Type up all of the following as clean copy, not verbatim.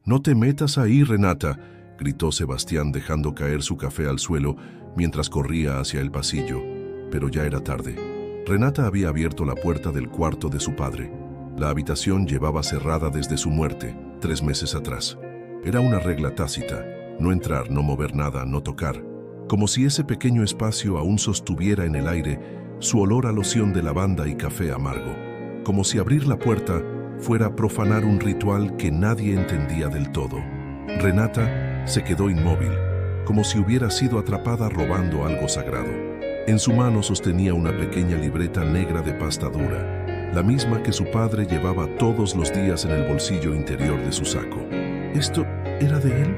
«No te metas ahí, Renata», gritó Sebastián dejando caer su café al suelo mientras corría hacia el pasillo. Pero ya era tarde. Renata había abierto la puerta del cuarto de su padre. La habitación llevaba cerrada desde su muerte, 3 meses atrás. Era una regla tácita: no entrar, no mover nada, no tocar. Como si ese pequeño espacio aún sostuviera en el aire su olor a loción de lavanda y café amargo. Como si abrir la puerta fuera profanar un ritual que nadie entendía del todo. Renata se quedó inmóvil, como si hubiera sido atrapada robando algo sagrado. En su mano sostenía una pequeña libreta negra de pasta dura, la misma que su padre llevaba todos los días en el bolsillo interior de su saco. ¿Esto era de él?,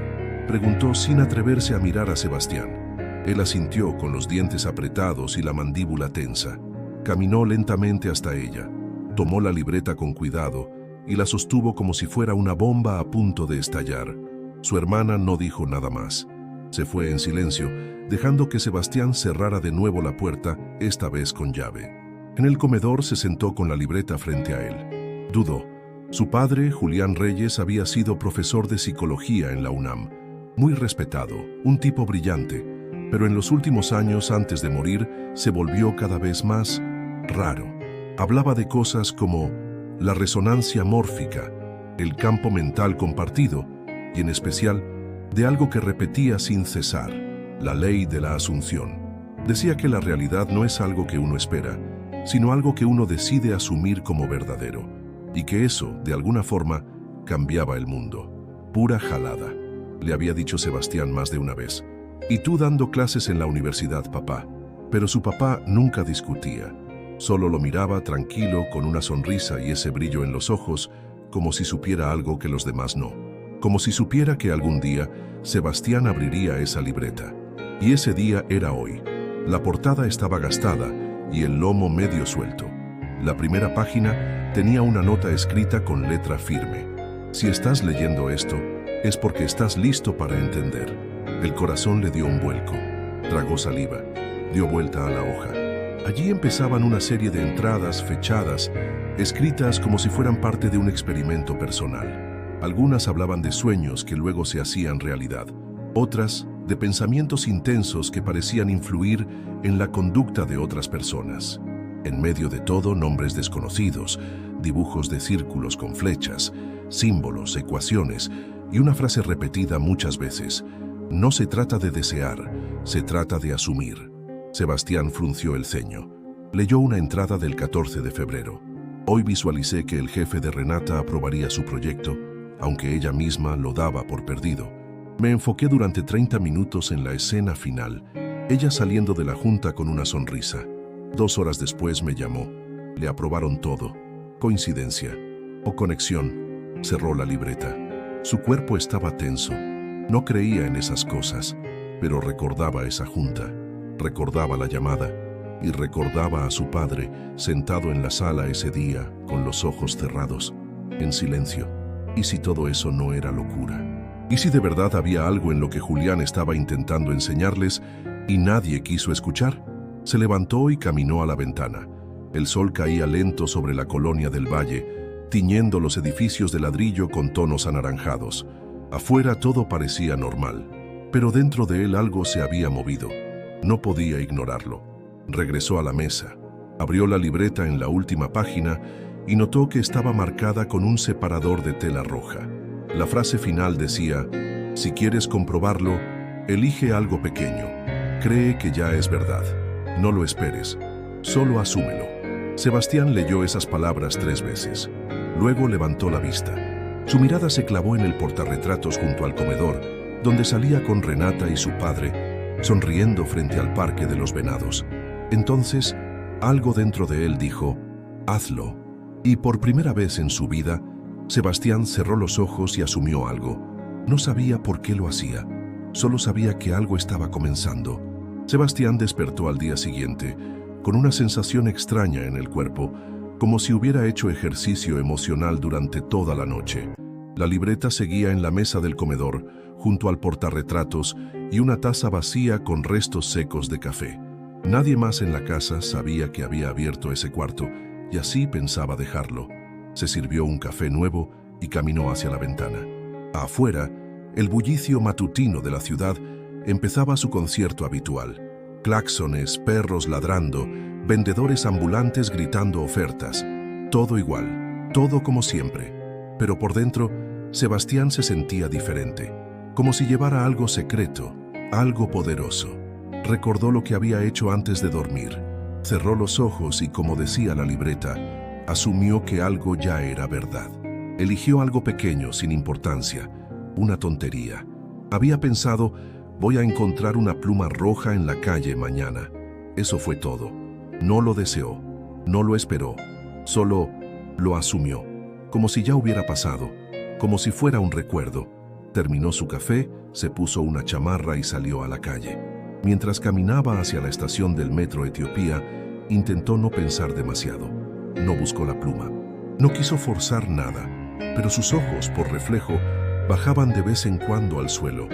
preguntó sin atreverse a mirar a Sebastián. Él asintió con los dientes apretados y la mandíbula tensa. Caminó lentamente hasta ella, tomó la libreta con cuidado y la sostuvo como si fuera una bomba a punto de estallar. Su hermana no dijo nada más. Se fue en silencio, dejando que Sebastián cerrara de nuevo la puerta, esta vez con llave. En el comedor se sentó con la libreta frente a él. Dudó. Su padre, Julián Reyes, había sido profesor de psicología en la UNAM. Muy respetado, un tipo brillante, pero en los últimos años, antes de morir, se volvió cada vez más raro. Hablaba de cosas como la resonancia mórfica, el campo mental compartido y, en especial, de algo que repetía sin cesar: la ley de la asunción. Decía que la realidad no es algo que uno espera, sino algo que uno decide asumir como verdadero, y que eso, de alguna forma, cambiaba el mundo. Pura jalada, le había dicho Sebastián más de una vez. Y tú dando clases en la universidad, papá. Pero su papá nunca discutía. Solo lo miraba tranquilo, con una sonrisa y ese brillo en los ojos, como si supiera algo que los demás no. Como si supiera que algún día Sebastián abriría esa libreta. Y ese día era hoy. La portada estaba gastada y el lomo medio suelto. La primera página tenía una nota escrita con letra firme: si estás leyendo esto, es porque estás listo para entender. El corazón le dio un vuelco. Tragó saliva. Dio vuelta a la hoja. Allí empezaban una serie de entradas fechadas, escritas como si fueran parte de un experimento personal. Algunas hablaban de sueños que luego se hacían realidad. Otras, de pensamientos intensos que parecían influir en la conducta de otras personas. En medio de todo, nombres desconocidos, dibujos de círculos con flechas, símbolos, ecuaciones y una frase repetida muchas veces: no se trata de desear, se trata de asumir. Sebastián frunció el ceño. Leyó una entrada del 14 de febrero. Hoy visualicé que el jefe de Renata aprobaría su proyecto, aunque ella misma lo daba por perdido. Me enfoqué durante 30 minutos en la escena final, ella saliendo de la junta con una sonrisa. 2 horas después me llamó. Le aprobaron todo. ¿Coincidencia o conexión? Cerró la libreta. Su cuerpo estaba tenso. No creía en esas cosas, pero recordaba esa junta. Recordaba la llamada y recordaba a su padre sentado en la sala ese día con los ojos cerrados, en silencio. ¿Y si todo eso no era locura? ¿Y si de verdad había algo en lo que Julián estaba intentando enseñarles y nadie quiso escuchar? Se levantó y caminó a la ventana. El sol caía lento sobre la colonia del Valle, tiñendo los edificios de ladrillo con tonos anaranjados. Afuera todo parecía normal, pero dentro de él algo se había movido. No podía ignorarlo. Regresó a la mesa, abrió la libreta en la última página y notó que estaba marcada con un separador de tela roja. La frase final decía: si quieres comprobarlo, elige algo pequeño. Cree que ya es verdad. No lo esperes, solo asúmelo. Sebastián leyó esas palabras 3 veces. Luego levantó la vista. Su mirada se clavó en el portarretratos junto al comedor, donde salía con Renata y su padre, sonriendo frente al Parque de los Venados. Entonces, algo dentro de él dijo: hazlo. Y por primera vez en su vida, Sebastián cerró los ojos y asumió algo. No sabía por qué lo hacía, solo sabía que algo estaba comenzando. Sebastián despertó al día siguiente, con una sensación extraña en el cuerpo, como si hubiera hecho ejercicio emocional durante toda la noche. La libreta seguía en la mesa del comedor, junto al portarretratos y una taza vacía con restos secos de café. Nadie más en la casa sabía que había abierto ese cuarto, y así pensaba dejarlo. Se sirvió un café nuevo y caminó hacia la ventana. Afuera, el bullicio matutino de la ciudad empezaba su concierto habitual. Claxones, perros ladrando, vendedores ambulantes gritando ofertas. Todo igual, todo como siempre. Pero por dentro, Sebastián se sentía diferente, como si llevara algo secreto, algo poderoso. Recordó lo que había hecho antes de dormir. Cerró los ojos y, como decía la libreta, asumió que algo ya era verdad. Eligió algo pequeño, sin importancia, una tontería. Había pensado, voy a encontrar una pluma roja en la calle mañana. Eso fue todo. No lo deseó, no lo esperó, solo lo asumió, como si ya hubiera pasado, como si fuera un recuerdo. Terminó su café, se puso una chamarra y salió a la calle. Mientras caminaba hacia la estación del metro Etiopía, intentó no pensar demasiado. No buscó la pluma. No quiso forzar nada, pero sus ojos, por reflejo, bajaban de vez en cuando al suelo.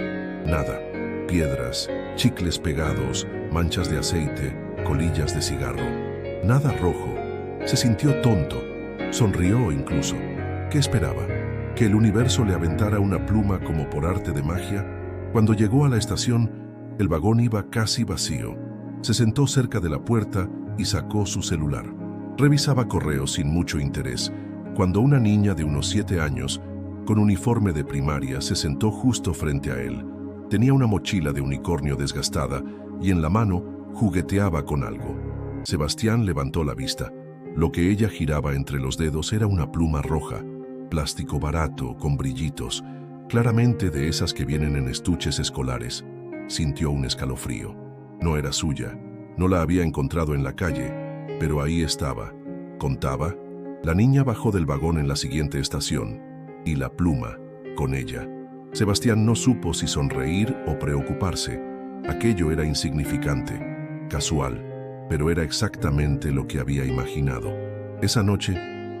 Nada. Piedras, chicles pegados, manchas de aceite, colillas de cigarro. Nada rojo. Se sintió tonto. Sonrió incluso. ¿Qué esperaba? ¿Que el universo le aventara una pluma como por arte de magia? Cuando llegó a la estación, el vagón iba casi vacío. Se sentó cerca de la puerta y sacó su celular. Revisaba correos sin mucho interés, cuando una niña de unos 7 años, con uniforme de primaria, se sentó justo frente a él. Tenía una mochila de unicornio desgastada y en la mano jugueteaba con algo. Sebastián levantó la vista. Lo que ella giraba entre los dedos era una pluma roja, plástico barato, con brillitos, claramente de esas que vienen en estuches escolares. Sintió un escalofrío. No era suya, no la había encontrado en la calle, pero ahí estaba. Contaba. La niña bajó del vagón en la siguiente estación, y la pluma, con ella. Sebastián no supo si sonreír o preocuparse. Aquello era insignificante, casual, pero era exactamente lo que había imaginado. Esa noche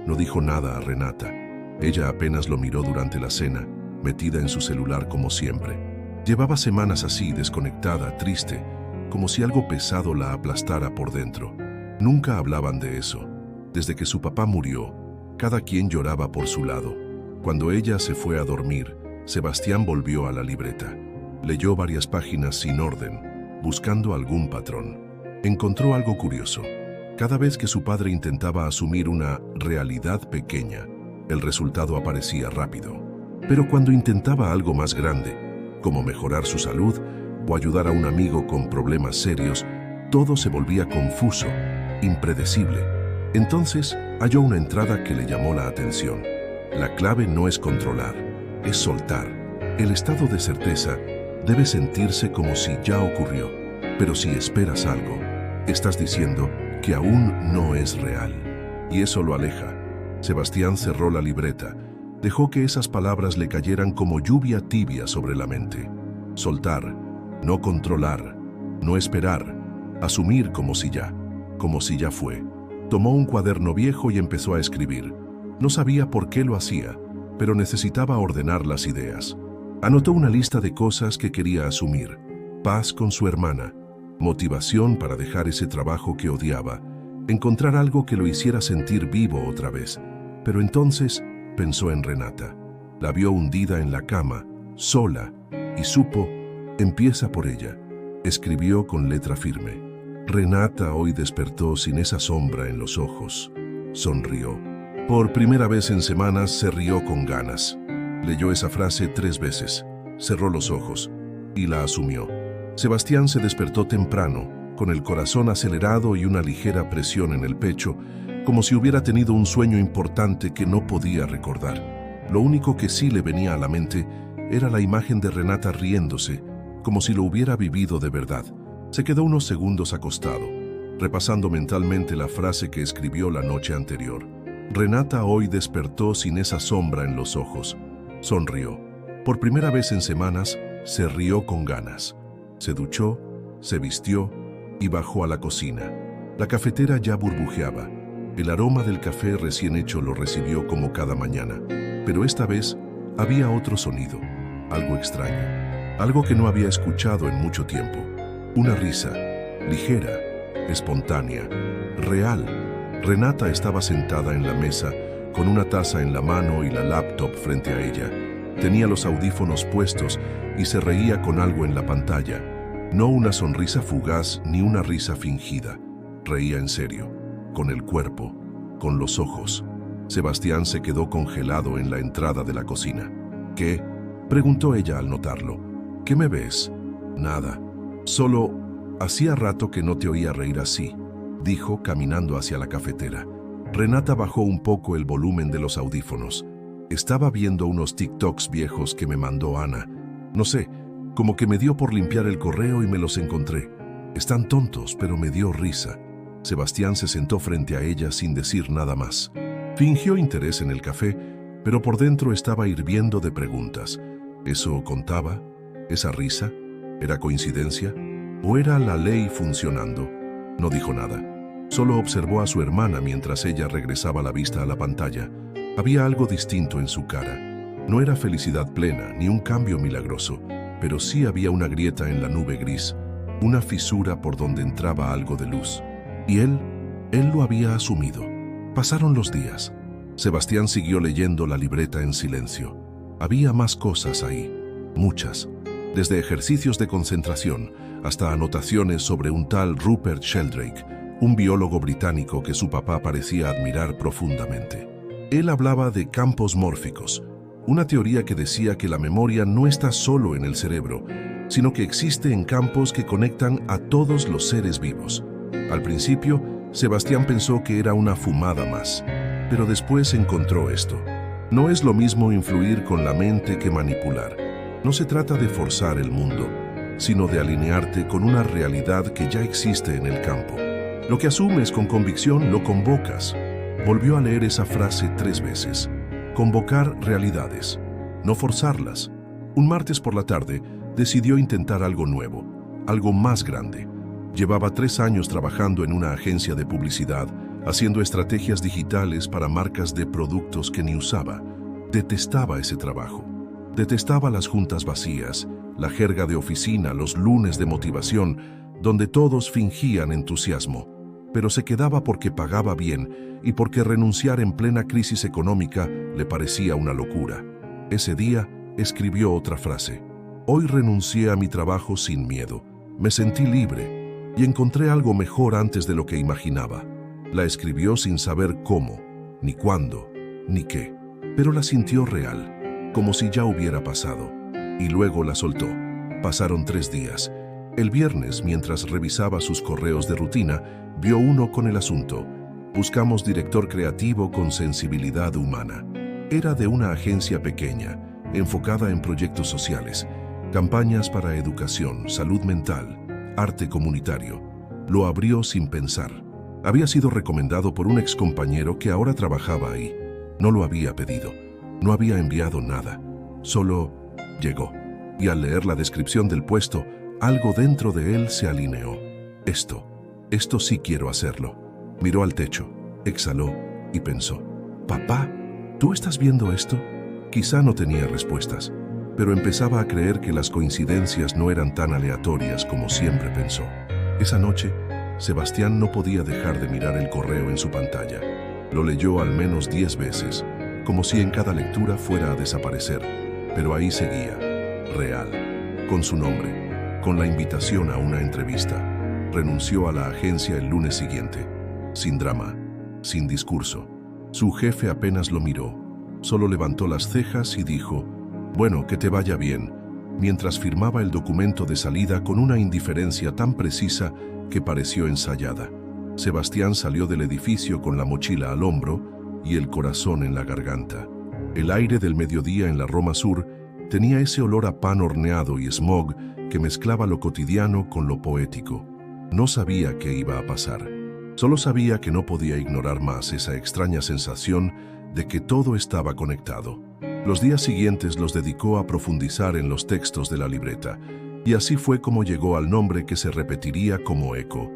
no dijo nada a Renata. Ella apenas lo miró durante la cena, metida en su celular como siempre. Llevaba semanas así, desconectada, triste, como si algo pesado la aplastara por dentro. Nunca hablaban de eso. Desde que su papá murió, cada quien lloraba por su lado. Cuando ella se fue a dormir, Sebastián volvió a la libreta. Leyó varias páginas sin orden, buscando algún patrón. Encontró algo curioso. Cada vez que su padre intentaba asumir una realidad pequeña, el resultado aparecía rápido. Pero cuando intentaba algo más grande, como mejorar su salud o ayudar a un amigo con problemas serios, todo se volvía confuso, impredecible. Entonces halló una entrada que le llamó la atención. La clave no es controlar, es soltar. El estado de certeza debe sentirse como si ya ocurrió. Pero si esperas algo, estás diciendo que aún no es real. Y eso lo aleja. Sebastián cerró la libreta. Dejó que esas palabras le cayeran como lluvia tibia sobre la mente. Soltar, no controlar, no esperar, asumir como si ya fue. Tomó un cuaderno viejo y empezó a escribir. No sabía por qué lo hacía, pero necesitaba ordenar las ideas. Anotó una lista de cosas que quería asumir. Paz con su hermana, motivación para dejar ese trabajo que odiaba, encontrar algo que lo hiciera sentir vivo otra vez. Pero entonces pensó en Renata. La vio hundida en la cama, sola, y supo, empieza por ella. Escribió con letra firme. Renata hoy despertó sin esa sombra en los ojos. Sonrió. Por primera vez en semanas se rió con ganas. Leyó esa frase 3 veces, cerró los ojos y la asumió. Sebastián se despertó temprano, con el corazón acelerado y una ligera presión en el pecho, como si hubiera tenido un sueño importante que no podía recordar. Lo único que sí le venía a la mente era la imagen de Renata riéndose, como si lo hubiera vivido de verdad. Se quedó unos segundos acostado, repasando mentalmente la frase que escribió la noche anterior. Renata hoy despertó sin esa sombra en los ojos. Sonrió. Por primera vez en semanas, se rió con ganas. Se duchó, se vistió y bajó a la cocina. La cafetera ya burbujeaba. El aroma del café recién hecho lo recibió como cada mañana. Pero esta vez había otro sonido, algo extraño, algo que no había escuchado en mucho tiempo. Una risa, ligera, espontánea, real. Renata estaba sentada en la mesa, con una taza en la mano y la laptop frente a ella. Tenía los audífonos puestos y se reía con algo en la pantalla. No una sonrisa fugaz ni una risa fingida. Reía en serio, con el cuerpo, con los ojos. Sebastián se quedó congelado en la entrada de la cocina. ¿Qué?, preguntó ella al notarlo. ¿Qué me ves? Nada. Solo hacía rato que no te oía reír así, dijo caminando hacia la cafetera. Renata bajó un poco el volumen de los audífonos. Estaba viendo unos TikToks viejos que me mandó Ana. No sé, como que me dio por limpiar el correo y me los encontré. Están tontos, pero me dio risa. Sebastián se sentó frente a ella sin decir nada más. Fingió interés en el café, pero por dentro estaba hirviendo de preguntas. ¿Eso contaba? ¿Esa risa? ¿Era coincidencia? ¿O era la ley funcionando? No dijo nada. Solo observó a su hermana mientras ella regresaba la vista a la pantalla. Había algo distinto en su cara. No era felicidad plena ni un cambio milagroso, pero sí había una grieta en la nube gris, una fisura por donde entraba algo de luz. Y él lo había asumido. Pasaron los días. Sebastián siguió leyendo la libreta en silencio. Había más cosas ahí, muchas. Desde ejercicios de concentración hasta anotaciones sobre un tal Rupert Sheldrake, un biólogo británico que su papá parecía admirar profundamente. Él hablaba de campos mórficos, una teoría que decía que la memoria no está solo en el cerebro, sino que existe en campos que conectan a todos los seres vivos. Al principio, Sebastián pensó que era una fumada más, pero después encontró esto. No es lo mismo influir con la mente que manipular. No se trata de forzar el mundo, sino de alinearte con una realidad que ya existe en el campo. Lo que asumes con convicción lo convocas. Volvió a leer esa frase 3 veces. Convocar realidades, no forzarlas. Un martes por la tarde decidió intentar algo nuevo, algo más grande. Llevaba 3 años trabajando en una agencia de publicidad, haciendo estrategias digitales para marcas de productos que ni usaba. Detestaba ese trabajo. Detestaba las juntas vacías, la jerga de oficina, los lunes de motivación, donde todos fingían entusiasmo. Pero se quedaba porque pagaba bien y porque renunciar en plena crisis económica le parecía una locura. Ese día escribió otra frase. Hoy renuncié a mi trabajo sin miedo. Me sentí libre y encontré algo mejor antes de lo que imaginaba. La escribió sin saber cómo, ni cuándo, ni qué, pero la sintió real, como si ya hubiera pasado, y luego la soltó. Pasaron 3 días. El viernes, mientras revisaba sus correos de rutina, vio uno con el asunto. Buscamos director creativo con sensibilidad humana. Era de una agencia pequeña, enfocada en proyectos sociales, campañas para educación, salud mental, arte comunitario. Lo abrió sin pensar. Había sido recomendado por un excompañero que ahora trabajaba ahí. No lo había pedido, no había enviado nada. Solo llegó. Y al leer la descripción del puesto, algo dentro de él se alineó. Esto sí quiero hacerlo. Miró al techo, exhaló y pensó. «Papá, ¿tú estás viendo esto?» Quizá no tenía respuestas, pero empezaba a creer que las coincidencias no eran tan aleatorias como siempre pensó. Esa noche, Sebastián no podía dejar de mirar el correo en su pantalla. Lo leyó al menos 10 veces, como si en cada lectura fuera a desaparecer, pero ahí seguía, real, con su nombre, con la invitación a una entrevista. Renunció a la agencia el lunes siguiente, sin drama, sin discurso. Su jefe apenas lo miró, solo levantó las cejas y dijo, «Bueno, que te vaya bien», mientras firmaba el documento de salida con una indiferencia tan precisa que pareció ensayada. Sebastián salió del edificio con la mochila al hombro y el corazón en la garganta. El aire del mediodía en la Roma Sur tenía ese olor a pan horneado y smog que mezclaba lo cotidiano con lo poético. No sabía qué iba a pasar. Solo sabía que no podía ignorar más esa extraña sensación de que todo estaba conectado. Los días siguientes los dedicó a profundizar en los textos de la libreta, y así fue como llegó al nombre que se repetiría como eco,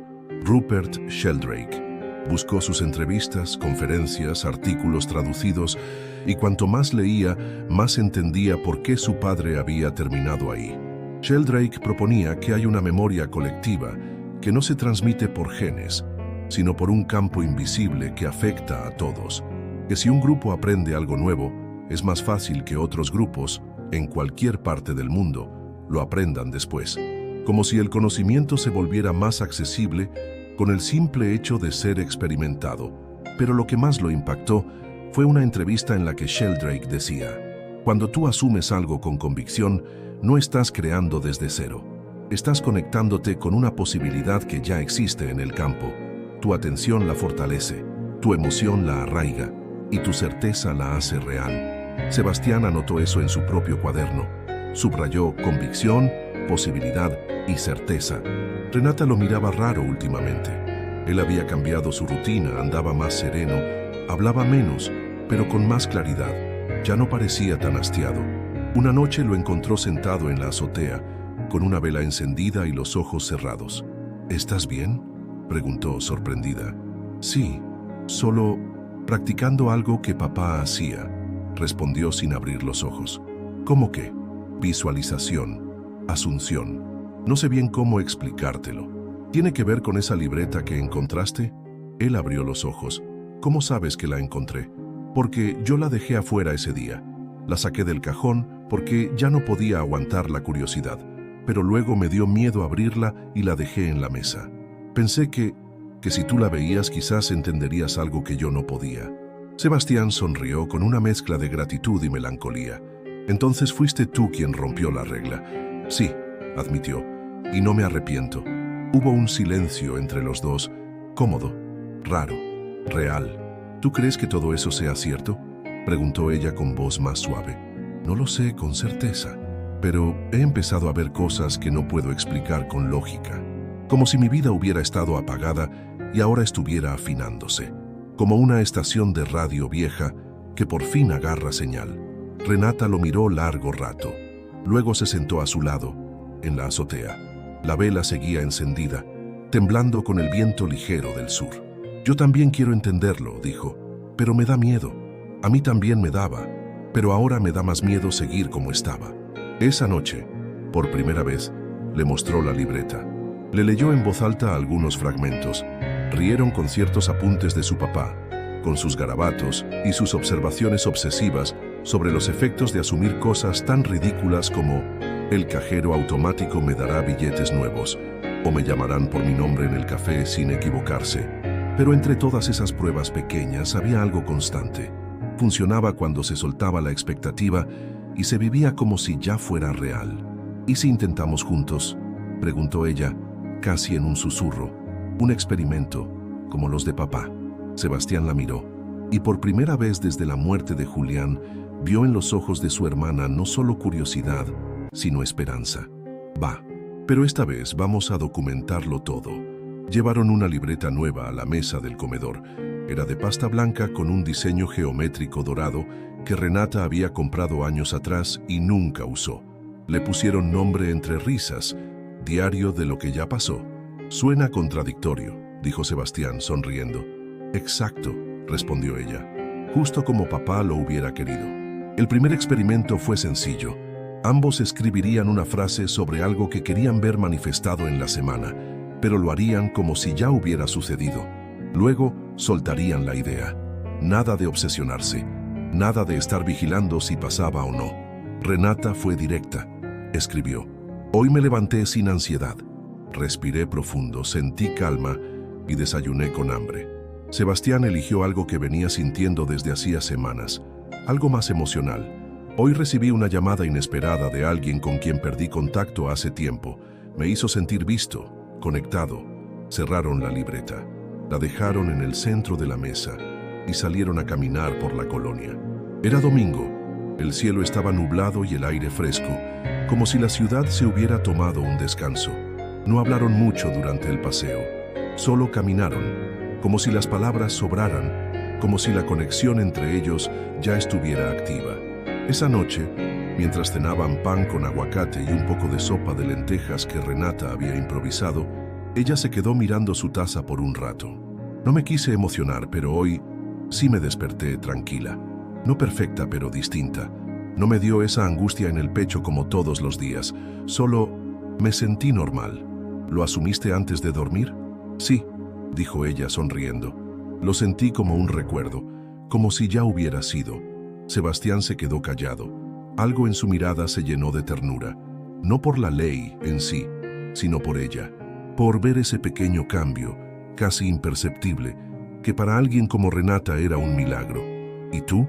Rupert Sheldrake. Buscó sus entrevistas, conferencias, artículos traducidos, y cuanto más leía, más entendía por qué su padre había terminado ahí. Sheldrake proponía que hay una memoria colectiva que no se transmite por genes, sino por un campo invisible que afecta a todos, que si un grupo aprende algo nuevo, es más fácil que otros grupos, en cualquier parte del mundo, lo aprendan después. Como si el conocimiento se volviera más accesible con el simple hecho de ser experimentado. Pero lo que más lo impactó fue una entrevista en la que Sheldrake decía: cuando tú asumes algo con convicción, no estás creando desde cero. Estás conectándote con una posibilidad que ya existe en el campo. Tu atención la fortalece, tu emoción la arraiga y tu certeza la hace real. Sebastián anotó eso en su propio cuaderno. Subrayó convicción, posibilidad y certeza. Renata lo miraba raro últimamente. Él había cambiado su rutina, andaba más sereno, hablaba menos, pero con más claridad. Ya no parecía tan hastiado. Una noche lo encontró sentado en la azotea, con una vela encendida y los ojos cerrados. ¿Estás bien?, preguntó sorprendida. Sí, solo practicando algo que papá hacía, respondió sin abrir los ojos. ¿Cómo qué? Visualización, asunción. No sé bien cómo explicártelo. ¿Tiene que ver con esa libreta que encontraste? Él abrió los ojos. ¿Cómo sabes que la encontré? Porque yo la dejé afuera ese día. La saqué del cajón porque ya no podía aguantar la curiosidad, pero luego me dio miedo abrirla y la dejé en la mesa. Pensé que si tú la veías quizás entenderías algo que yo no podía. Sebastián sonrió con una mezcla de gratitud y melancolía. Entonces fuiste tú quien rompió la regla. Sí, admitió, y no me arrepiento. Hubo un silencio entre los dos, cómodo, raro, real. ¿Tú crees que todo eso sea cierto?, preguntó ella con voz más suave. No lo sé con certeza, pero he empezado a ver cosas que no puedo explicar con lógica. Como si mi vida hubiera estado apagada y ahora estuviera afinándose. Como una estación de radio vieja que por fin agarra señal. Renata lo miró largo rato. Luego se sentó a su lado, en la azotea. La vela seguía encendida, temblando con el viento ligero del sur. Yo también quiero entenderlo, dijo, pero me da miedo. A mí también me daba, pero ahora me da más miedo seguir como estaba. Esa noche, por primera vez, le mostró la libreta. Le leyó en voz alta algunos fragmentos. Rieron con ciertos apuntes de su papá, con sus garabatos y sus observaciones obsesivas sobre los efectos de asumir cosas tan ridículas como el cajero automático me dará billetes nuevos o me llamarán por mi nombre en el café sin equivocarse. Pero entre todas esas pruebas pequeñas había algo constante. Funcionaba cuando se soltaba la expectativa y se vivía como si ya fuera real. ¿Y si intentamos juntos?, preguntó ella, casi en un susurro. Un experimento, como los de papá. Sebastián la miró, y por primera vez desde la muerte de Julián, vio en los ojos de su hermana no solo curiosidad, sino esperanza. Va, pero esta vez vamos a documentarlo todo. Llevaron una libreta nueva a la mesa del comedor. Era de pasta blanca con un diseño geométrico dorado que Renata había comprado años atrás y nunca usó. Le pusieron nombre entre risas, Diario de lo que ya pasó. Suena contradictorio, dijo Sebastián sonriendo. Exacto, respondió ella, justo como papá lo hubiera querido. El primer experimento fue sencillo. Ambos escribirían una frase sobre algo que querían ver manifestado en la semana, pero lo harían como si ya hubiera sucedido. Luego soltarían la idea. Nada de obsesionarse, nada de estar vigilando si pasaba o no. Renata fue directa. Escribió: hoy me levanté sin ansiedad. Respiré profundo, sentí calma y desayuné con hambre. Sebastián eligió algo que venía sintiendo desde hacía semanas, algo más emocional. Hoy recibí una llamada inesperada de alguien con quien perdí contacto hace tiempo. Me hizo sentir visto, conectado. Cerraron la libreta, la dejaron en el centro de la mesa y salieron a caminar por la colonia. Era domingo, el cielo estaba nublado y el aire fresco, como si la ciudad se hubiera tomado un descanso. No hablaron mucho durante el paseo, solo caminaron, como si las palabras sobraran, como si la conexión entre ellos ya estuviera activa. Esa noche, mientras cenaban pan con aguacate y un poco de sopa de lentejas que Renata había improvisado, ella se quedó mirando su taza por un rato. No me quise emocionar, pero hoy sí me desperté tranquila. No perfecta, pero distinta. No me dio esa angustia en el pecho como todos los días, solo me sentí normal. ¿Lo asumiste antes de dormir? Sí, dijo ella sonriendo. Lo sentí como un recuerdo, como si ya hubiera sido. Sebastián se quedó callado. Algo en su mirada se llenó de ternura. No por la ley en sí, sino por ella. Por ver ese pequeño cambio, casi imperceptible, que para alguien como Renata era un milagro. ¿Y tú?,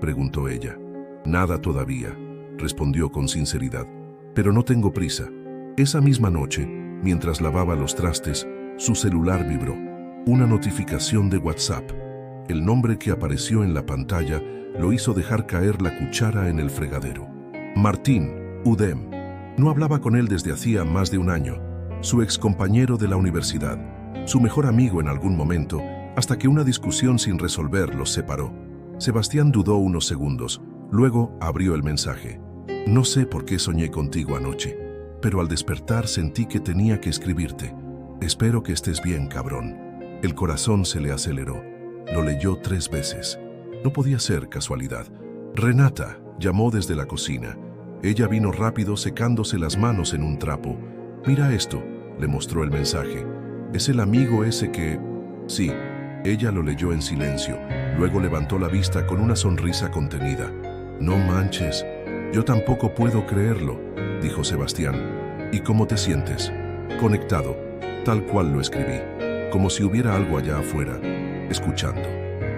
preguntó ella. Nada todavía, respondió con sinceridad. Pero no tengo prisa. Esa misma noche, mientras lavaba los trastes, su celular vibró. Una notificación de WhatsApp. El nombre que apareció en la pantalla lo hizo dejar caer la cuchara en el fregadero. Martín, UDEM. No hablaba con él desde hacía más de un año. Su excompañero de la universidad. Su mejor amigo en algún momento, hasta que una discusión sin resolver los separó. Sebastián dudó unos segundos. Luego abrió el mensaje. No sé por qué soñé contigo anoche, pero al despertar sentí que tenía que escribirte. Espero que estés bien, cabrón. El corazón se le aceleró. Lo leyó 3 veces. No podía ser casualidad. Renata, llamó desde la cocina. Ella vino rápido secándose las manos en un trapo. Mira esto, le mostró el mensaje. Es el amigo ese que... Sí, ella lo leyó en silencio. Luego levantó la vista con una sonrisa contenida. No manches, yo tampoco puedo creerlo, dijo Sebastián. ¿Y cómo te sientes? Conectado, tal cual lo escribí, como si hubiera algo allá afuera, escuchando.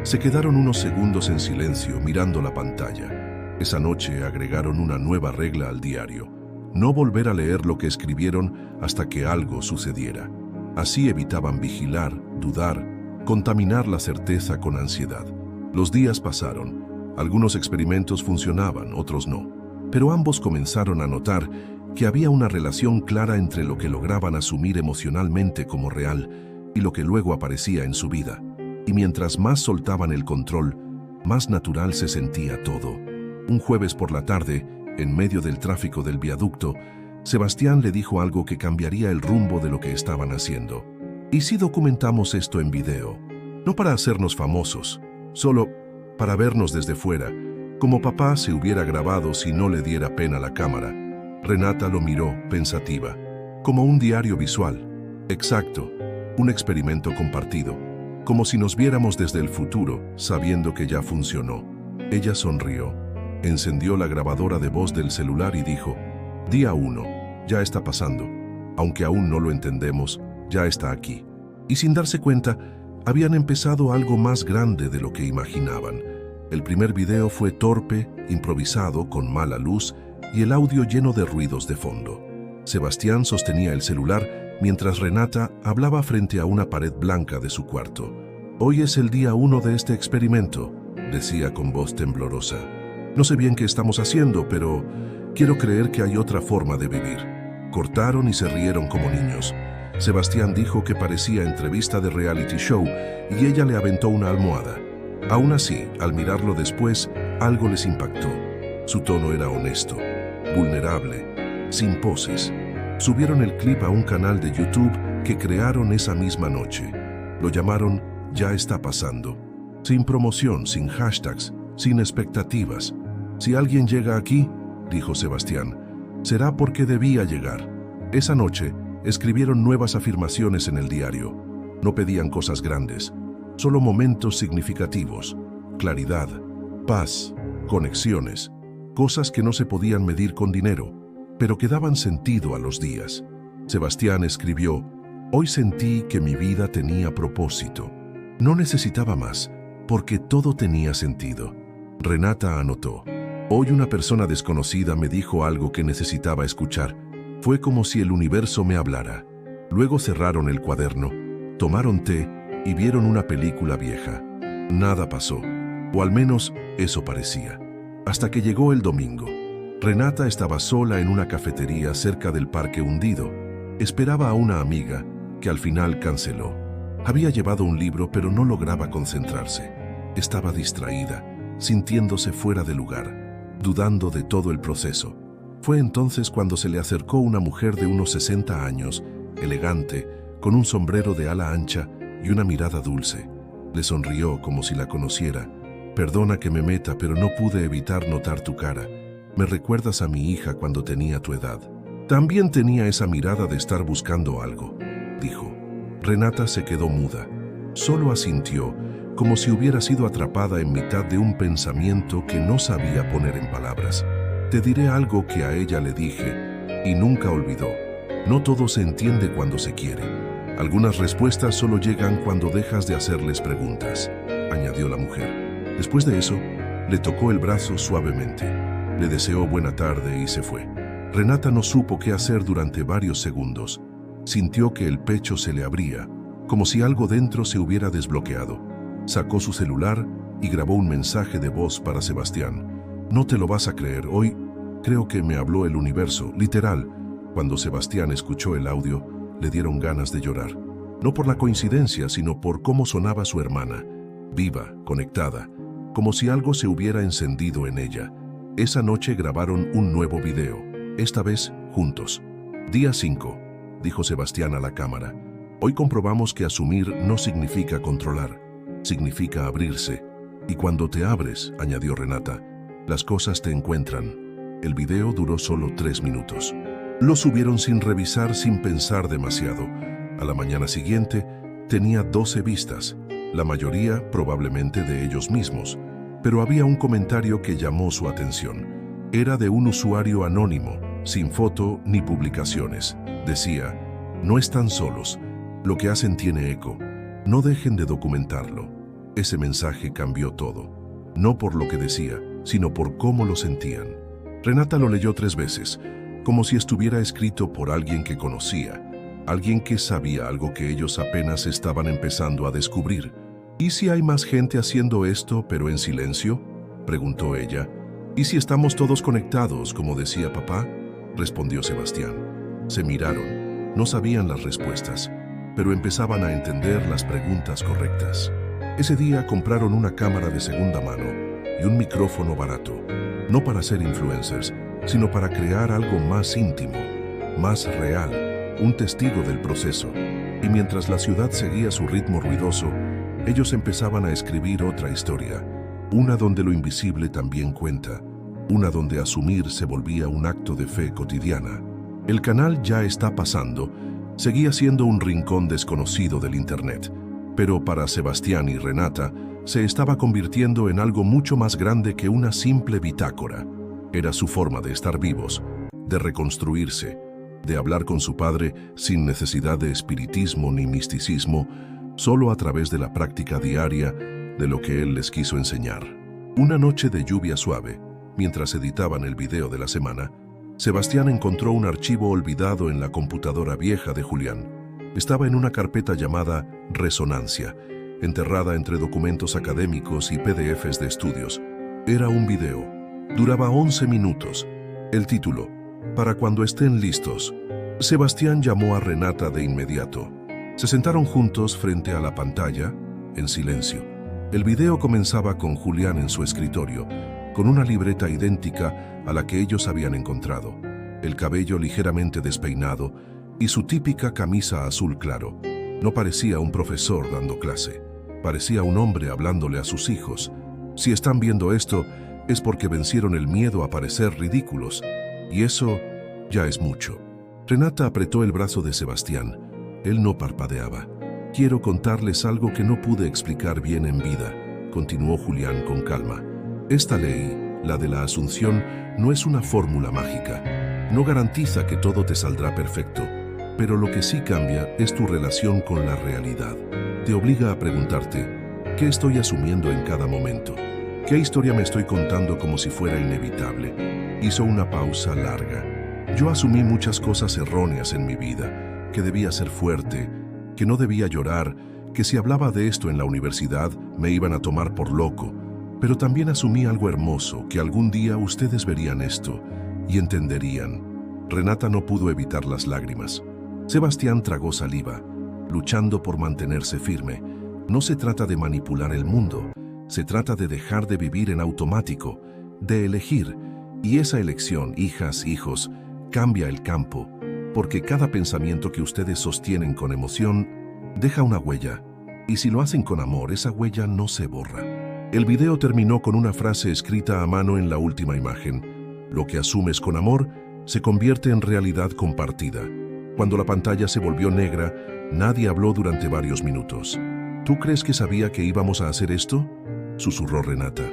Se quedaron unos segundos en silencio mirando la pantalla. Esa noche agregaron una nueva regla al diario: no volver a leer lo que escribieron hasta que algo sucediera. Así evitaban vigilar, dudar, contaminar la certeza con ansiedad. Los días pasaron. Algunos experimentos funcionaban, otros no. Pero ambos comenzaron a notar que había una relación clara entre lo que lograban asumir emocionalmente como real y lo que luego aparecía en su vida. Y mientras más soltaban el control, más natural se sentía todo. Un jueves por la tarde, en medio del tráfico del viaducto, Sebastián le dijo algo que cambiaría el rumbo de lo que estaban haciendo. ¿Y si documentamos esto en video? No para hacernos famosos, solo para vernos desde fuera, como papá se hubiera grabado si no le diera pena la cámara. Renata lo miró, pensativa. Como un diario visual. Exacto, un experimento compartido. Como si nos viéramos desde el futuro, sabiendo que ya funcionó. Ella sonrió. Encendió la grabadora de voz del celular y dijo: Día 1, ya está pasando. Aunque aún no lo entendemos, ya está aquí. Y sin darse cuenta, habían empezado algo más grande de lo que imaginaban. El primer video fue torpe, improvisado, con mala luz y el audio lleno de ruidos de fondo. Sebastián sostenía el celular mientras Renata hablaba frente a una pared blanca de su cuarto. Hoy es el día 1 de este experimento, decía con voz temblorosa. No sé bien qué estamos haciendo, pero quiero creer que hay otra forma de vivir. Cortaron y se rieron como niños. Sebastián dijo que parecía entrevista de reality show y ella le aventó una almohada. Aún así, al mirarlo después, algo les impactó. Su tono era honesto, vulnerable, sin poses. Subieron el clip a un canal de YouTube que crearon esa misma noche. Lo llamaron Ya está pasando. Sin promoción, sin hashtags, sin expectativas. Si alguien llega aquí, dijo Sebastián, será porque debía llegar. Esa noche, escribieron nuevas afirmaciones en el diario. No pedían cosas grandes, solo momentos significativos, claridad, paz, conexiones, cosas que no se podían medir con dinero, pero que daban sentido a los días. Sebastián escribió: Hoy sentí que mi vida tenía propósito. No necesitaba más, porque todo tenía sentido. Renata anotó: Hoy una persona desconocida me dijo algo que necesitaba escuchar. Fue como si el universo me hablara. Luego cerraron el cuaderno, tomaron té y vieron una película vieja. Nada pasó, o al menos eso parecía. Hasta que llegó el domingo. Renata estaba sola en una cafetería cerca del Parque Hundido. Esperaba a una amiga, que al final canceló. Había llevado un libro, pero no lograba concentrarse. Estaba distraída, sintiéndose fuera de lugar, dudando de todo el proceso. Fue entonces cuando se le acercó una mujer de unos 60 años, elegante, con un sombrero de ala ancha y una mirada dulce. Le sonrió como si la conociera. Perdona que me meta, pero no pude evitar notar tu cara. Me recuerdas a mi hija cuando tenía tu edad. También tenía esa mirada de estar buscando algo, dijo. Renata se quedó muda. Solo asintió, como si hubiera sido atrapada en mitad de un pensamiento que no sabía poner en palabras. Te diré algo que a ella le dije y nunca olvidó. No todo se entiende cuando se quiere. Algunas respuestas solo llegan cuando dejas de hacerles preguntas, añadió la mujer. Después de eso, le tocó el brazo suavemente. Le deseó buena tarde y se fue. Renata no supo qué hacer durante varios segundos. Sintió que el pecho se le abría, como si algo dentro se hubiera desbloqueado. Sacó su celular y grabó un mensaje de voz para Sebastián. No te lo vas a creer, hoy creo que me habló el universo, literal. Cuando Sebastián escuchó el audio, le dieron ganas de llorar. No por la coincidencia, sino por cómo sonaba su hermana, viva, conectada, como si algo se hubiera encendido en ella. Esa noche grabaron un nuevo video, esta vez juntos. Día 5, dijo Sebastián a la cámara. Hoy comprobamos que asumir no significa controlar, significa abrirse. Y cuando te abres, añadió Renata, las cosas te encuentran. El video duró solo 3 minutos. Lo subieron sin revisar, sin pensar demasiado. A la mañana siguiente, tenía 12 vistas, la mayoría probablemente de ellos mismos. Pero había un comentario que llamó su atención. Era de un usuario anónimo, sin foto ni publicaciones. Decía, no están solos, lo que hacen tiene eco. No dejen de documentarlo. Ese mensaje cambió todo. No por lo que decía, sino por cómo lo sentían. Renata lo leyó 3 veces, como si estuviera escrito por alguien que conocía, alguien que sabía algo que ellos apenas estaban empezando a descubrir. ¿Y si hay más gente haciendo esto, pero en silencio?, preguntó ella. ¿Y si estamos todos conectados, como decía papá?, respondió Sebastián. Se miraron. No sabían las respuestas, pero empezaban a entender las preguntas correctas. Ese día compraron una cámara de segunda mano y un micrófono barato, no para ser influencers, sino para crear algo más íntimo, más real, un testigo del proceso. Y mientras la ciudad seguía su ritmo ruidoso, ellos empezaban a escribir otra historia, una donde lo invisible también cuenta, una donde asumir se volvía un acto de fe cotidiana. El canal Ya está pasando seguía siendo un rincón desconocido del Internet, pero para Sebastián y Renata se estaba convirtiendo en algo mucho más grande que una simple bitácora. Era su forma de estar vivos, de reconstruirse, de hablar con su padre sin necesidad de espiritismo ni misticismo, solo a través de la práctica diaria de lo que él les quiso enseñar. Una noche de lluvia suave, mientras editaban el video de la semana, Sebastián encontró un archivo olvidado en la computadora vieja de Julián. Estaba en una carpeta llamada Resonancia, enterrada entre documentos académicos y PDFs de estudios. Era un video. Duraba 11 minutos. El título, Para cuando estén listos. Sebastián llamó a Renata de inmediato. Se sentaron juntos frente a la pantalla, en silencio. El video comenzaba con Julián en su escritorio, con una libreta idéntica a la que ellos habían encontrado, el cabello ligeramente despeinado y su típica camisa azul claro. No parecía un profesor dando clase, parecía un hombre hablándole a sus hijos. Si están viendo esto, es porque vencieron el miedo a parecer ridículos, y eso ya es mucho. Renata apretó el brazo de Sebastián. Él no parpadeaba. Quiero contarles algo que no pude explicar bien en vida, continuó Julián con calma. Esta ley, la de la asunción, no es una fórmula mágica. No garantiza que todo te saldrá perfecto, pero lo que sí cambia es tu relación con la realidad. Te obliga a preguntarte, ¿qué estoy asumiendo en cada momento? ¿Qué historia me estoy contando como si fuera inevitable? Hizo una pausa larga. Yo asumí muchas cosas erróneas en mi vida, que debía ser fuerte, que no debía llorar, que si hablaba de esto en la universidad me iban a tomar por loco. Pero también asumí algo hermoso, que algún día ustedes verían esto y entenderían. Renata no pudo evitar las lágrimas. Sebastián tragó saliva, luchando por mantenerse firme. No se trata de manipular el mundo, se trata de dejar de vivir en automático, de elegir. Y esa elección, hijas, hijos, cambia el campo, porque cada pensamiento que ustedes sostienen con emoción deja una huella, y si lo hacen con amor, esa huella no se borra. El video terminó con una frase escrita a mano en la última imagen. Lo que asumes con amor se convierte en realidad compartida. Cuando la pantalla se volvió negra, nadie habló durante varios minutos. ¿Tú crees que sabía que íbamos a hacer esto?, susurró Renata.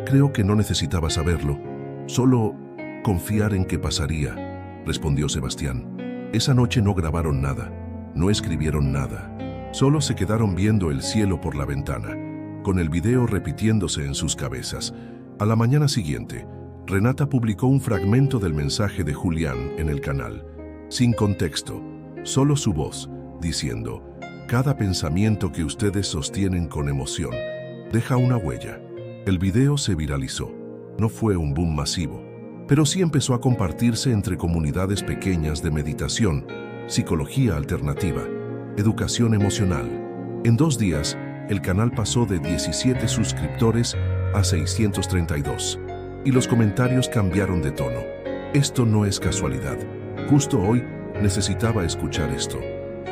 Creo que no necesitaba saberlo, solo confiar en que pasaría, respondió Sebastián. Esa noche no grabaron nada, no escribieron nada, solo se quedaron viendo el cielo por la ventana, con el video repitiéndose en sus cabezas. A la mañana siguiente, Renata publicó un fragmento del mensaje de Julián en el canal, sin contexto, solo su voz, diciendo: cada pensamiento que ustedes sostienen con emoción deja una huella. El video se viralizó. No fue un boom masivo, pero sí empezó a compartirse entre comunidades pequeñas de meditación, psicología alternativa, educación emocional. En 2 días, el canal pasó de 17 suscriptores a 632, y los comentarios cambiaron de tono. Esto no es casualidad. Justo hoy necesitaba escuchar esto.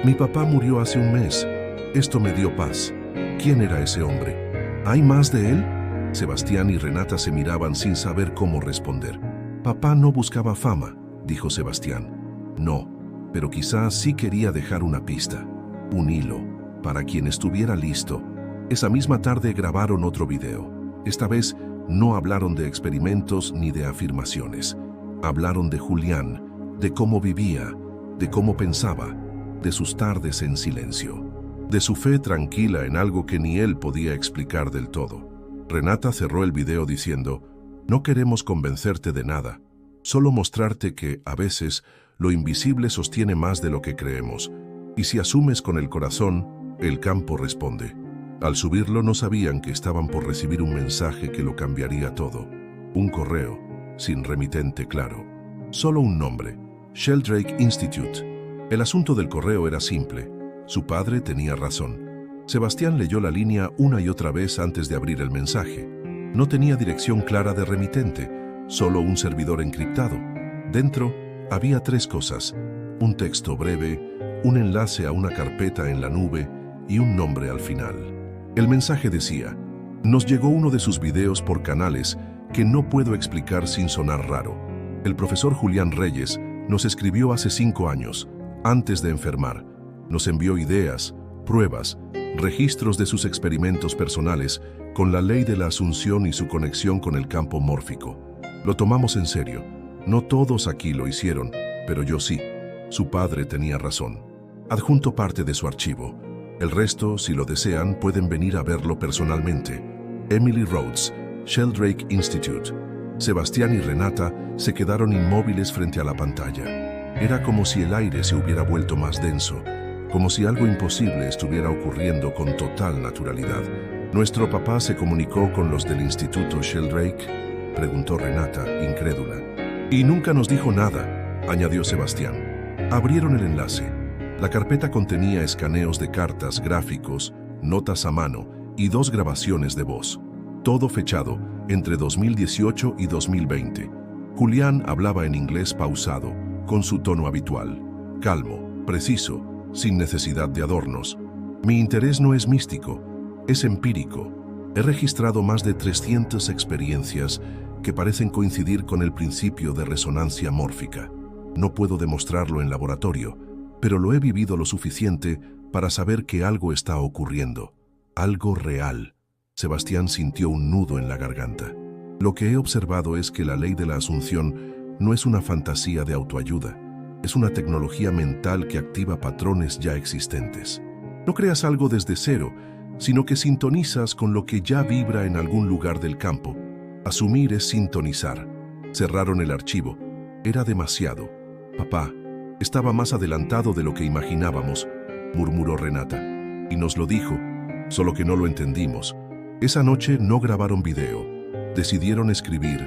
Mi papá murió hace un mes. Esto me dio paz. ¿Quién era ese hombre? ¿Hay más de él? Sebastián y Renata se miraban sin saber cómo responder. Papá no buscaba fama, dijo Sebastián. No, pero quizás sí quería dejar una pista, un hilo, para quien estuviera listo. Esa misma tarde grabaron otro video. Esta vez no hablaron de experimentos ni de afirmaciones. Hablaron de Julián, de cómo vivía, de cómo pensaba, de sus tardes en silencio, de su fe tranquila en algo que ni él podía explicar del todo. Renata cerró el video diciendo: no queremos convencerte de nada, solo mostrarte que, a veces, lo invisible sostiene más de lo que creemos, y si asumes con el corazón, el campo responde. Al subirlo no sabían que estaban por recibir un mensaje que lo cambiaría todo. Un correo, sin remitente claro. Solo un nombre: Sheldrake Institute. El asunto del correo era simple. Su padre tenía razón. Sebastián leyó la línea una y otra vez antes de abrir el mensaje. No tenía dirección clara de remitente, solo un servidor encriptado. Dentro había 3 cosas: un texto breve, un enlace a una carpeta en la nube y un nombre al final. El mensaje decía: nos llegó uno de sus videos por canales que no puedo explicar sin sonar raro. El profesor Julián Reyes nos escribió hace 5 años, antes de enfermar. Nos envió ideas, pruebas, registros de sus experimentos personales con la ley de la asunción y su conexión con el campo mórfico. Lo tomamos en serio. No todos aquí lo hicieron, pero yo sí. Su padre tenía razón. Adjunto parte de su archivo. El resto, si lo desean, pueden venir a verlo personalmente. Emily Rhodes, Sheldrake Institute. Sebastián y Renata se quedaron inmóviles frente a la pantalla. Era como si el aire se hubiera vuelto más denso, como si algo imposible estuviera ocurriendo con total naturalidad. ¿Nuestro papá se comunicó con los del Instituto Sheldrake?, preguntó Renata, incrédula. Y nunca nos dijo nada, añadió Sebastián. Abrieron el enlace. La carpeta contenía escaneos de cartas, gráficos, notas a mano y 2 grabaciones de voz. Todo fechado entre 2018 y 2020. Julián hablaba en inglés pausado, con su tono habitual, calmo, preciso, sin necesidad de adornos. Mi interés no es místico, es empírico. He registrado más de 300 experiencias que parecen coincidir con el principio de resonancia mórfica. No puedo demostrarlo en laboratorio, pero lo he vivido lo suficiente para saber que algo está ocurriendo, algo real. Sebastián sintió un nudo en la garganta. Lo que he observado es que la ley de la asunción no es una fantasía de autoayuda. Es una tecnología mental que activa patrones ya existentes. No creas algo desde cero, sino que sintonizas con lo que ya vibra en algún lugar del campo. Asumir es sintonizar. Cerraron el archivo. Era demasiado. Papá, estaba más adelantado de lo que imaginábamos, murmuró Renata. Y nos lo dijo, solo que no lo entendimos. Esa noche no grabaron video. Decidieron escribir,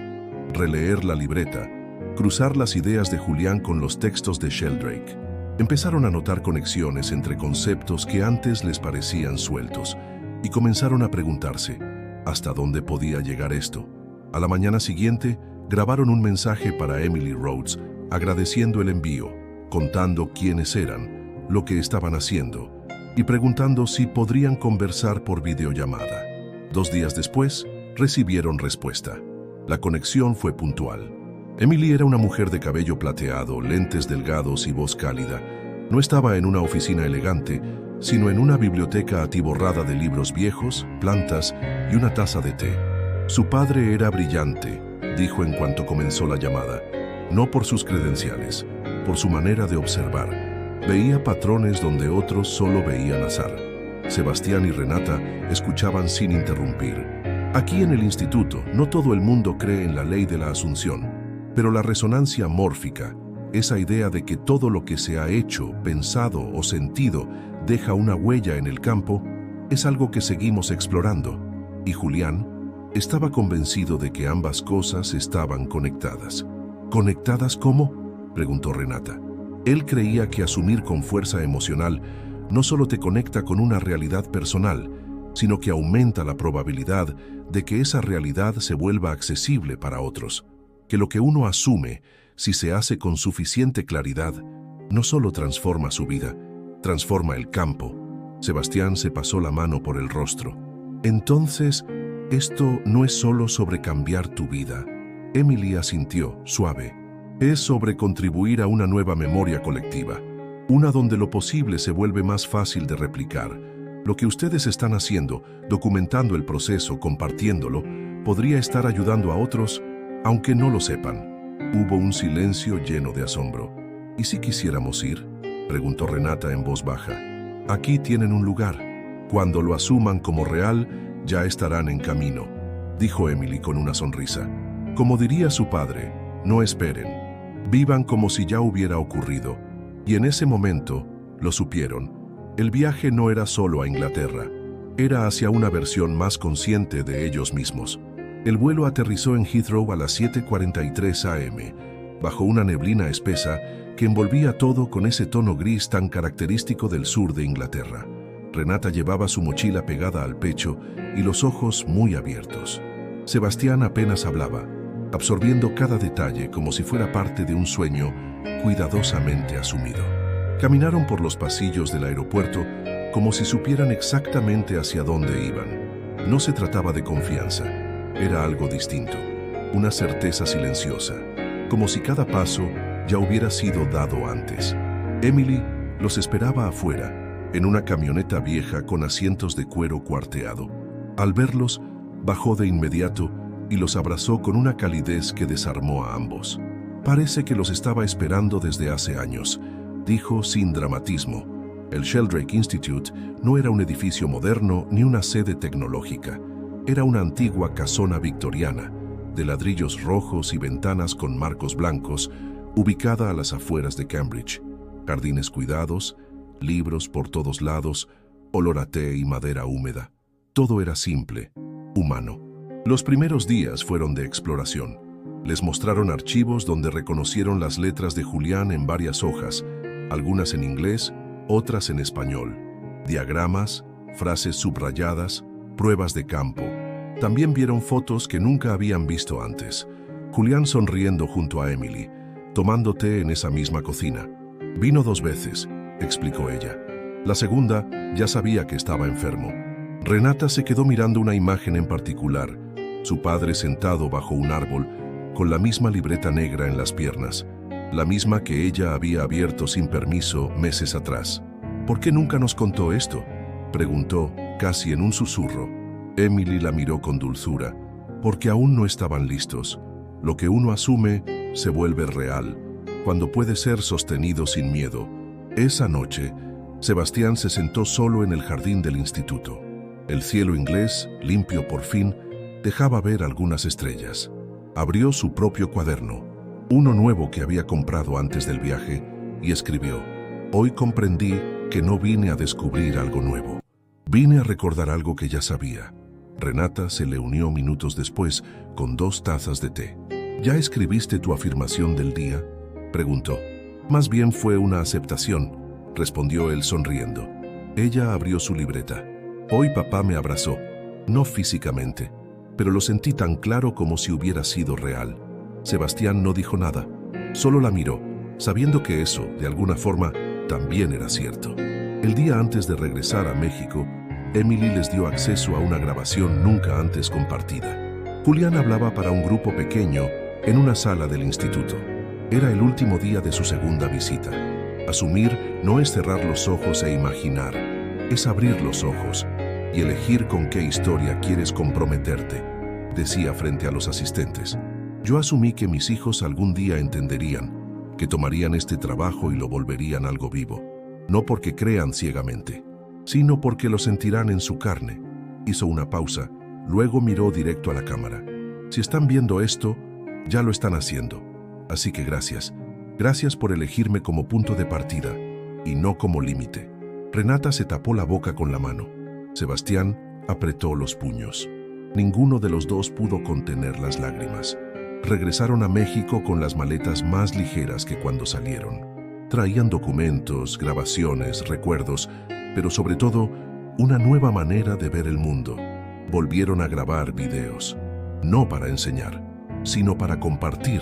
releer la libreta, cruzar las ideas de Julián con los textos de Sheldrake. Empezaron a notar conexiones entre conceptos que antes les parecían sueltos y comenzaron a preguntarse, ¿hasta dónde podía llegar esto? A la mañana siguiente, grabaron un mensaje para Emily Rhodes agradeciendo el envío, contando quiénes eran, lo que estaban haciendo y preguntando si podrían conversar por videollamada. 2 días después, recibieron respuesta. La conexión fue puntual. Emily era una mujer de cabello plateado, lentes delgados y voz cálida. No estaba en una oficina elegante, sino en una biblioteca atiborrada de libros viejos, plantas y una taza de té. Su padre era brillante, dijo en cuanto comenzó la llamada, no por sus credenciales, por su manera de observar. Veía patrones donde otros solo veían azar. Sebastián y Renata escuchaban sin interrumpir. Aquí en el instituto, no todo el mundo cree en la ley de la asunción, pero la resonancia mórfica, esa idea de que todo lo que se ha hecho, pensado o sentido deja una huella en el campo, es algo que seguimos explorando. Y Julián estaba convencido de que ambas cosas estaban conectadas. ¿Conectadas cómo?, preguntó Renata. Él creía que asumir con fuerza emocional no solo te conecta con una realidad personal, sino que aumenta la probabilidad de que esa realidad se vuelva accesible para otros. Que lo que uno asume, si se hace con suficiente claridad, no solo transforma su vida, transforma el campo. Sebastián se pasó la mano por el rostro. Entonces, esto no es solo sobre cambiar tu vida. Emily asintió, suave. Es sobre contribuir a una nueva memoria colectiva, una donde lo posible se vuelve más fácil de replicar. Lo que ustedes están haciendo, documentando el proceso, compartiéndolo, podría estar ayudando a otros, aunque no lo sepan. Hubo un silencio lleno de asombro. ¿Y si quisiéramos ir?, preguntó Renata en voz baja. Aquí tienen un lugar. Cuando lo asuman como real, ya estarán en camino, dijo Emily con una sonrisa. Como diría su padre, no esperen. Vivan como si ya hubiera ocurrido. Y en ese momento, lo supieron. El viaje no era solo a Inglaterra, era hacia una versión más consciente de ellos mismos. El vuelo aterrizó en Heathrow a las 7:43 am, bajo una neblina espesa que envolvía todo con ese tono gris tan característico del sur de Inglaterra. Renata llevaba su mochila pegada al pecho y los ojos muy abiertos. Sebastián apenas hablaba, absorbiendo cada detalle como si fuera parte de un sueño cuidadosamente asumido. Caminaron por los pasillos del aeropuerto como si supieran exactamente hacia dónde iban. No se trataba de confianza, era algo distinto, una certeza silenciosa, como si cada paso ya hubiera sido dado antes. Emily los esperaba afuera, en una camioneta vieja con asientos de cuero cuarteado. Al verlos, bajó de inmediato y los abrazó con una calidez que desarmó a ambos. Parece que los estaba esperando desde hace años, dijo sin dramatismo. El Sheldrake Institute no era un edificio moderno ni una sede tecnológica. Era una antigua casona victoriana, de ladrillos rojos y ventanas con marcos blancos, ubicada a las afueras de Cambridge. Jardines cuidados, libros por todos lados, olor a té y madera húmeda. Todo era simple, humano. Los primeros días fueron de exploración. Les mostraron archivos donde reconocieron las letras de Julián en varias hojas, algunas en inglés, otras en español. Diagramas, frases subrayadas, pruebas de campo. También vieron fotos que nunca habían visto antes. Julián sonriendo junto a Emily, tomando té en esa misma cocina. Vino 2 veces, explicó ella. La segunda ya sabía que estaba enfermo. Renata se quedó mirando una imagen en particular, su padre sentado bajo un árbol, con la misma libreta negra en las piernas, la misma que ella había abierto sin permiso meses atrás. ¿Por qué nunca nos contó esto?, preguntó, casi en un susurro. Emily la miró con dulzura, porque aún no estaban listos. Lo que uno asume se vuelve real, cuando puede ser sostenido sin miedo. Esa noche, Sebastián se sentó solo en el jardín del instituto. El cielo inglés, limpio por fin, dejaba ver algunas estrellas. Abrió su propio cuaderno, uno nuevo que había comprado antes del viaje, y escribió: «Hoy comprendí que no vine a descubrir algo nuevo. Vine a recordar algo que ya sabía». Renata se le unió minutos después con 2 tazas de té. «¿Ya escribiste tu afirmación del día?», preguntó. «Más bien fue una aceptación», respondió él sonriendo. Ella abrió su libreta. «Hoy papá me abrazó, no físicamente, pero lo sentí tan claro como si hubiera sido real». Sebastián no dijo nada, solo la miró, sabiendo que eso, de alguna forma, también era cierto. El día antes de regresar a México, Emily les dio acceso a una grabación nunca antes compartida. Julián hablaba para un grupo pequeño en una sala del instituto. Era el último día de su segunda visita. Asumir no es cerrar los ojos e imaginar, Es abrir los ojos y elegir con qué historia quieres comprometerte, decía frente a los asistentes. Yo asumí que mis hijos algún día entenderían, que tomarían este trabajo y lo volverían algo vivo, no porque crean ciegamente, sino porque lo sentirán en su carne. Hizo una pausa, luego miró directo a la cámara. Si están viendo esto, ya lo están haciendo. Así que gracias. Gracias por elegirme como punto de partida y no como límite. Renata se tapó la boca con la mano. Sebastián apretó los puños. Ninguno de los dos pudo contener las lágrimas. Regresaron a México con las maletas más ligeras que cuando salieron. Traían documentos, grabaciones, recuerdos, pero sobre todo, una nueva manera de ver el mundo. Volvieron a grabar videos, no para enseñar, sino para compartir,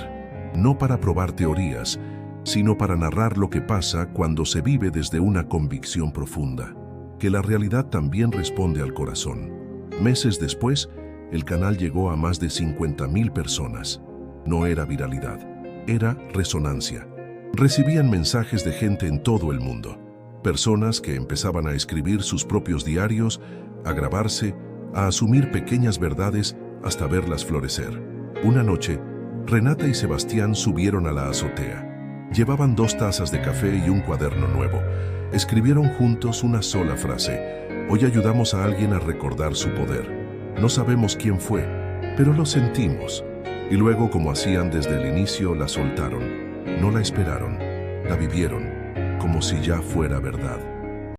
no para probar teorías, sino para narrar lo que pasa cuando se vive desde una convicción profunda, que la realidad también responde al corazón. Meses después, el canal llegó a más de 50,000 personas. No era viralidad, era resonancia. Recibían mensajes de gente en todo el mundo. Personas que empezaban a escribir sus propios diarios, a grabarse, a asumir pequeñas verdades hasta verlas florecer. Una noche, Renata y Sebastián subieron a la azotea. Llevaban 2 tazas de café y un cuaderno nuevo. Escribieron juntos una sola frase. Hoy ayudamos a alguien a recordar su poder. No sabemos quién fue, pero lo sentimos. Y luego, como hacían desde el inicio, la soltaron. No la esperaron, la vivieron, como si ya fuera verdad.